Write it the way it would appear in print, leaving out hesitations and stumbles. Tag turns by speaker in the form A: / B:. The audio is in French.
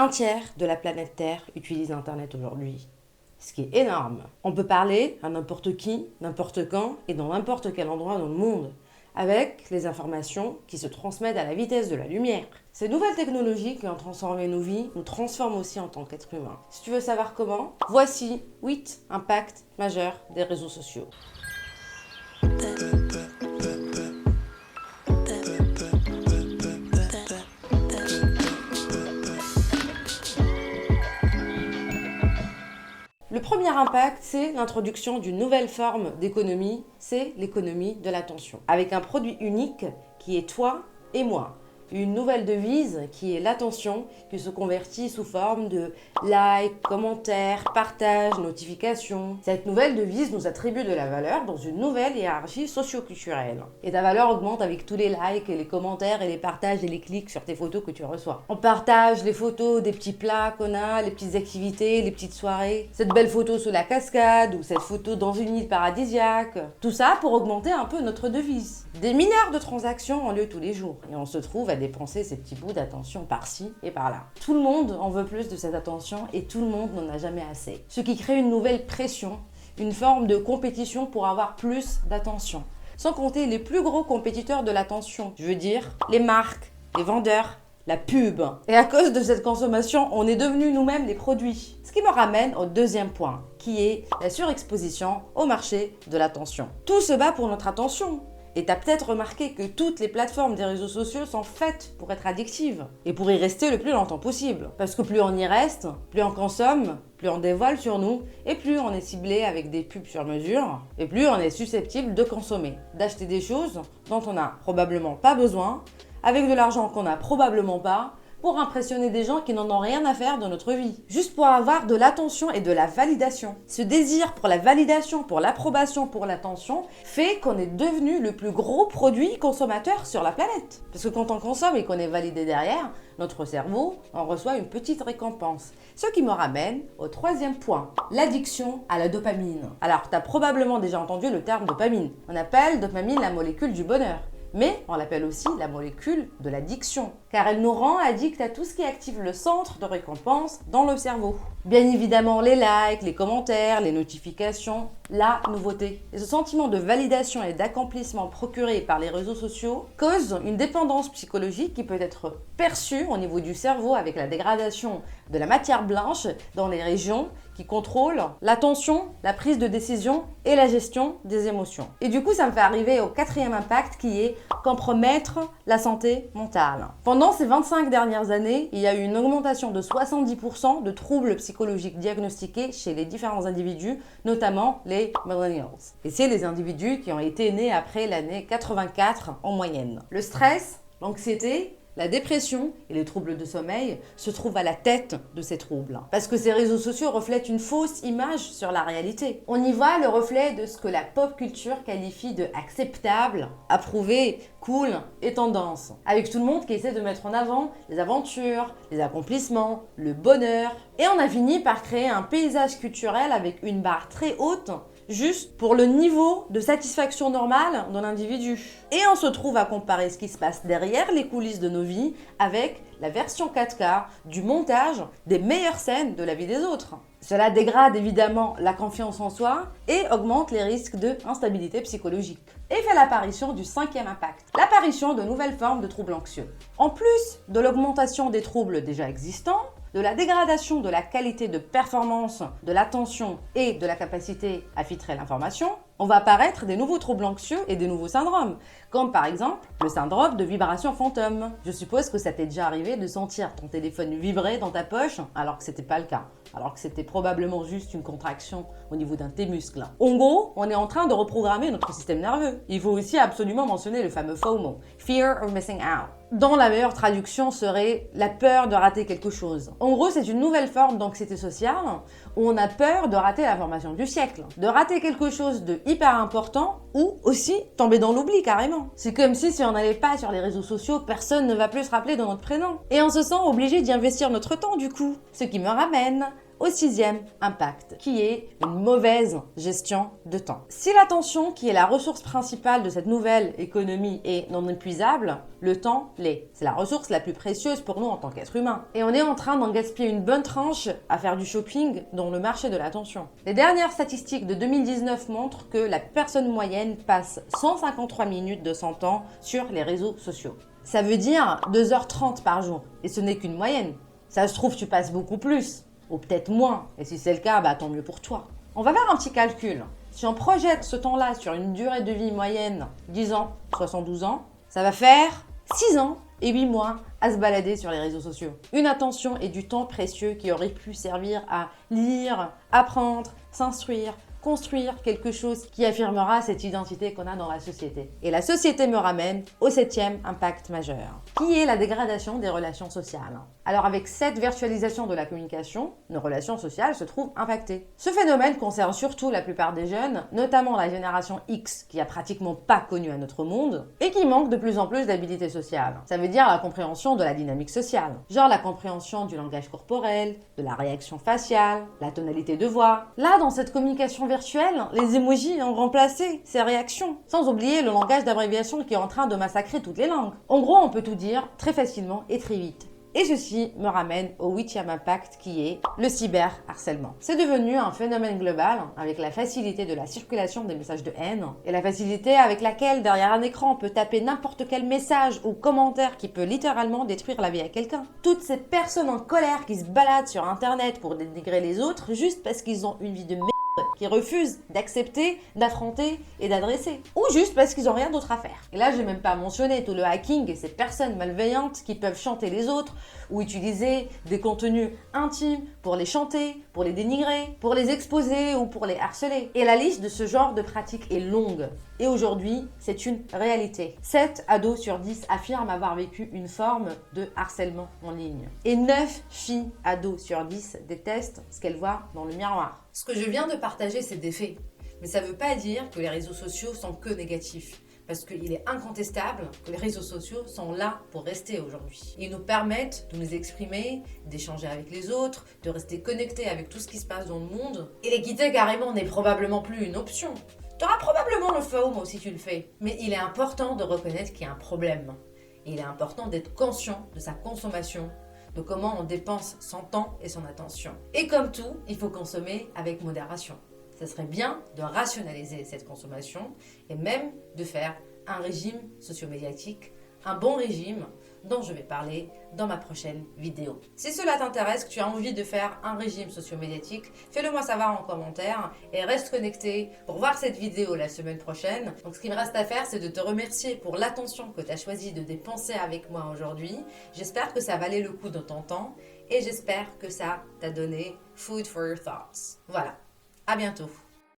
A: Un tiers de la planète Terre utilise Internet aujourd'hui, ce qui est énorme. On peut parler à n'importe qui, n'importe quand et dans n'importe quel endroit dans le monde, avec les informations qui se transmettent à la vitesse de la lumière. Ces nouvelles technologies qui ont transformé nos vies nous transforment aussi en tant qu'êtres humains. Si tu veux savoir comment, voici 8 impacts majeurs des réseaux sociaux. Le premier impact, c'est l'introduction d'une nouvelle forme d'économie, c'est l'économie de l'attention. Avec un produit unique qui est toi et moi. Une nouvelle devise qui est l'attention, qui se convertit sous forme de likes, commentaires, partages, notifications. Cette nouvelle devise nous attribue de la valeur dans une nouvelle hiérarchie socio-culturelle. Et ta valeur augmente avec tous les likes et les commentaires et les partages et les clics sur tes photos que tu reçois. On partage les photos des petits plats qu'on a, les petites activités, les petites soirées. Cette belle photo sous la cascade ou cette photo dans une île paradisiaque. Tout ça pour augmenter un peu notre devise. Des milliards de transactions ont lieu tous les jours et on se trouve à dépenser ces petits bouts d'attention par-ci et par-là. Tout le monde en veut plus de cette attention et tout le monde n'en a jamais assez. Ce qui crée une nouvelle pression, une forme de compétition pour avoir plus d'attention. Sans compter les plus gros compétiteurs de l'attention, je veux dire les marques, les vendeurs, la pub. Et à cause de cette consommation, on est devenus nous-mêmes les produits. Ce qui me ramène au deuxième point, qui est la surexposition au marché de l'attention. Tout se bat pour notre attention. Et t'as peut-être remarqué que toutes les plateformes des réseaux sociaux sont faites pour être addictives et pour y rester le plus longtemps possible. Parce que plus on y reste, plus on consomme, plus on dévoile sur nous et plus on est ciblé avec des pubs sur mesure et plus on est susceptible de consommer, d'acheter des choses dont on n'a probablement pas besoin, avec de l'argent qu'on n'a probablement pas, pour impressionner des gens qui n'en ont rien à faire de notre vie. Juste pour avoir de l'attention et de la validation. Ce désir pour la validation, pour l'approbation, pour l'attention, fait qu'on est devenu le plus gros produit consommateur sur la planète. Parce que quand on consomme et qu'on est validé derrière, notre cerveau en reçoit une petite récompense. Ce qui me ramène au troisième point, l'addiction à la dopamine. Alors, tu as probablement déjà entendu le terme dopamine. On appelle dopamine la molécule du bonheur. Mais on l'appelle aussi la molécule de l'addiction, car elle nous rend addicts à tout ce qui active le centre de récompense dans le cerveau. Bien évidemment, les likes, les commentaires, les notifications, la nouveauté. Et ce sentiment de validation et d'accomplissement procuré par les réseaux sociaux cause une dépendance psychologique qui peut être perçue au niveau du cerveau avec la dégradation de la matière blanche dans les régions qui contrôlent l'attention, la prise de décision et la gestion des émotions. Et du coup, ça me fait arriver au quatrième impact qui est compromettre la santé mentale. Pendant ces 25 dernières années, il y a eu une augmentation de 70% de troubles psychologiques diagnostiqués chez les différents individus, notamment les millennials. Et c'est les individus qui ont été nés après l'année 84 en moyenne. Le stress, l'anxiété, la dépression et les troubles de sommeil se trouvent à la tête de ces troubles. Parce que ces réseaux sociaux reflètent une fausse image sur la réalité. On y voit le reflet de ce que la pop culture qualifie de acceptable, approuvé, cool et tendance. Avec tout le monde qui essaie de mettre en avant les aventures, les accomplissements, le bonheur. Et on a fini par créer un paysage culturel avec une barre très haute juste pour le niveau de satisfaction normale d'un individu. Et on se trouve à comparer ce qui se passe derrière les coulisses de nos vies avec la version 4K du montage des meilleures scènes de la vie des autres. Cela dégrade évidemment la confiance en soi et augmente les risques d'instabilité psychologique. Et fait l'apparition du cinquième impact, l'apparition de nouvelles formes de troubles anxieux. En plus de l'augmentation des troubles déjà existants, de la dégradation de la qualité de performance, de l'attention et de la capacité à filtrer l'information, on va apparaître des nouveaux troubles anxieux et des nouveaux syndromes, comme par exemple le syndrome de vibration fantôme. Je suppose que ça t'est déjà arrivé de sentir ton téléphone vibrer dans ta poche alors que c'était pas le cas, alors que c'était probablement juste une contraction au niveau d'un de tes muscles. En gros, on est en train de reprogrammer notre système nerveux. Il faut aussi absolument mentionner le fameux FOMO, Fear of Missing Out. Dont la meilleure traduction serait la peur de rater quelque chose. En gros, c'est une nouvelle forme d'anxiété sociale où on a peur de rater l'information du siècle, de rater quelque chose de hyper important ou aussi tomber dans l'oubli carrément. C'est comme si on n'allait pas sur les réseaux sociaux, personne ne va plus se rappeler de notre prénom. Et on se sent obligé d'y investir notre temps du coup. Ce qui me ramène au 6e impact, qui est une mauvaise gestion de temps. Si l'attention, qui est la ressource principale de cette nouvelle économie, est non épuisable, le temps l'est. C'est la ressource la plus précieuse pour nous en tant qu'êtres humains. Et on est en train d'en gaspiller une bonne tranche à faire du shopping dans le marché de l'attention. Les dernières statistiques de 2019 montrent que la personne moyenne passe 153 minutes de son temps sur les réseaux sociaux. Ça veut dire 2h30 par jour. Et ce n'est qu'une moyenne. Ça se trouve, tu passes beaucoup plus. Ou peut-être moins. Et si c'est le cas, tant mieux pour toi. On va faire un petit calcul. Si on projette ce temps-là sur une durée de vie moyenne, 10 ans, 72 ans, ça va faire 6 ans et 8 mois à se balader sur les réseaux sociaux. Une attention et du temps précieux qui aurait pu servir à lire, apprendre, s'instruire, construire quelque chose qui affirmera cette identité qu'on a dans la société. Et la société me ramène au 7e impact majeur, qui est la dégradation des relations sociales. Alors avec cette virtualisation de la communication, nos relations sociales se trouvent impactées. Ce phénomène concerne surtout la plupart des jeunes, notamment la génération X, qui a pratiquement pas connu un autre monde, et qui manque de plus en plus d'habilité sociale. Ça veut dire la compréhension de la dynamique sociale, genre la compréhension du langage corporel, de la réaction faciale, la tonalité de voix. Là, dans cette communication virtuelle, les emojis ont remplacé ces réactions, sans oublier le langage d'abréviation qui est en train de massacrer toutes les langues. En gros, on peut tout dire très facilement et très vite. Et ceci me ramène au 8e impact qui est le cyberharcèlement. C'est devenu un phénomène global avec la facilité de la circulation des messages de haine et la facilité avec laquelle derrière un écran on peut taper n'importe quel message ou commentaire qui peut littéralement détruire la vie à quelqu'un. Toutes ces personnes en colère qui se baladent sur internet pour dénigrer les autres juste parce qu'ils ont une vie de merde qui refusent d'accepter, d'affronter et d'adresser. Ou juste parce qu'ils n'ont rien d'autre à faire. Et là, j'ai même pas mentionné tout le hacking et ces personnes malveillantes qui peuvent chanter les autres ou utiliser des contenus intimes pour les chanter, pour les dénigrer, pour les exposer ou pour les harceler. Et la liste de ce genre de pratiques est longue. Et aujourd'hui, c'est une réalité. 7 ados sur 10 affirment avoir vécu une forme de harcèlement en ligne. Et 9 filles ados sur 10 détestent ce qu'elles voient dans le miroir. Ce que je viens de partager, c'est des faits. Mais ça ne veut pas dire que les réseaux sociaux sont que négatifs. Parce qu'il est incontestable que les réseaux sociaux sont là pour rester aujourd'hui. Ils nous permettent de nous exprimer, d'échanger avec les autres, de rester connectés avec tout ce qui se passe dans le monde. Et les quitter carrément n'est probablement plus une option. Tu auras probablement le FOMO si tu le fais. Mais il est important de reconnaître qu'il y a un problème. Et il est important d'être conscient de sa consommation, de comment on dépense son temps et son attention. Et comme tout, il faut consommer avec modération. Ça serait bien de rationaliser cette consommation et même de faire un régime socio-médiatique, un bon régime dont je vais parler dans ma prochaine vidéo. Si cela t'intéresse, que tu as envie de faire un régime socio-médiatique, fais-le moi savoir en commentaire et reste connecté pour voir cette vidéo la semaine prochaine. Donc ce qu'il me reste à faire, c'est de te remercier pour l'attention que tu as choisi de dépenser avec moi aujourd'hui. J'espère que ça valait le coup de ton temps et j'espère que ça t'a donné food for your thoughts. Voilà. À bientôt.